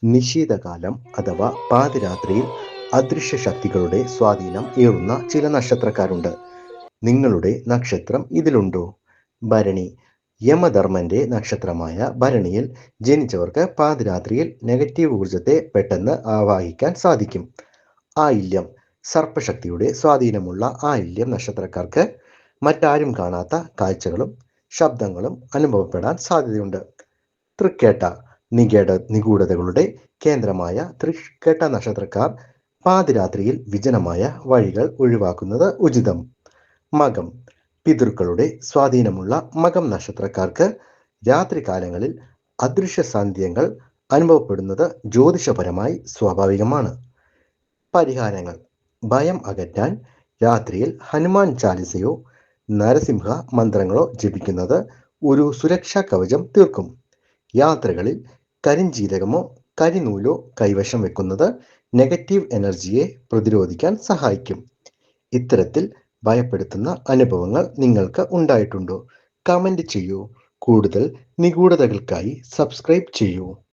നിശീതകാലം അഥവാ പാതിരാത്രിയിൽ അദൃശ്യ ശക്തികളുടെ സ്വാധീനം ഏറുന്ന ചില നക്ഷത്രക്കാരുണ്ട്. നിങ്ങളുടെ നക്ഷത്രം ഇതിലുണ്ടോ? ഭരണി. യമധർമ്മന്റെ നക്ഷത്രമായ ഭരണിയിൽ ജനിച്ചവർക്ക് പാതിരാത്രിയിൽ നെഗറ്റീവ് ഊർജത്തെ പെട്ടെന്ന് ആവാഹിക്കാൻ സാധിക്കും. ആയില്യം. സർപ്പശക്തിയുടെ സ്വാധീനമുള്ള ആയില്യം നക്ഷത്രക്കാർക്ക് മറ്റാരും കാണാത്ത കാഴ്ചകളും ശബ്ദങ്ങളും അനുഭവപ്പെടാൻ സാധ്യതയുണ്ട്. തൃക്കേട്ട. നിഗൂഢതകളുടെ കേന്ദ്രമായ തൃക്കേട്ട നക്ഷത്രക്കാർ പാതിരാത്രിയിൽ വിജനമായ വഴികൾ ഒഴിവാക്കുന്നത് ഉചിതം. മകം. പിതൃക്കളുടെ സ്വാധീനമുള്ള മകം നക്ഷത്രക്കാർക്ക് രാത്രികാലങ്ങളിൽ അദൃശ്യ സാന്നിധ്യങ്ങൾ അനുഭവപ്പെടുന്നത് ജ്യോതിഷപരമായി സ്വാഭാവികമാണ്. പരിഹാരങ്ങൾ. ഭയം അകറ്റാൻ രാത്രിയിൽ ഹനുമാൻ ചാലിസയോ നരസിംഹ മന്ത്രങ്ങളോ ജപിക്കുന്നത് ഒരു സുരക്ഷാ കവചം തീർക്കും. യാത്രകളിൽ കരിഞ്ജീരകമോ കരിനൂലോ കൈവശം വെക്കുന്നത് നെഗറ്റീവ് എനർജിയെ പ്രതിരോധിക്കാൻ സഹായിക്കും. ഇത്തരത്തിൽ ഭയപ്പെടുത്തുന്ന അനുഭവങ്ങൾ നിങ്ങൾക്ക് ഉണ്ടായിട്ടുണ്ടോ? കമന്റ് ചെയ്യൂ. കൂടുതൽ നിഗൂഢതകൾക്കായി സബ്സ്ക്രൈബ് ചെയ്യൂ.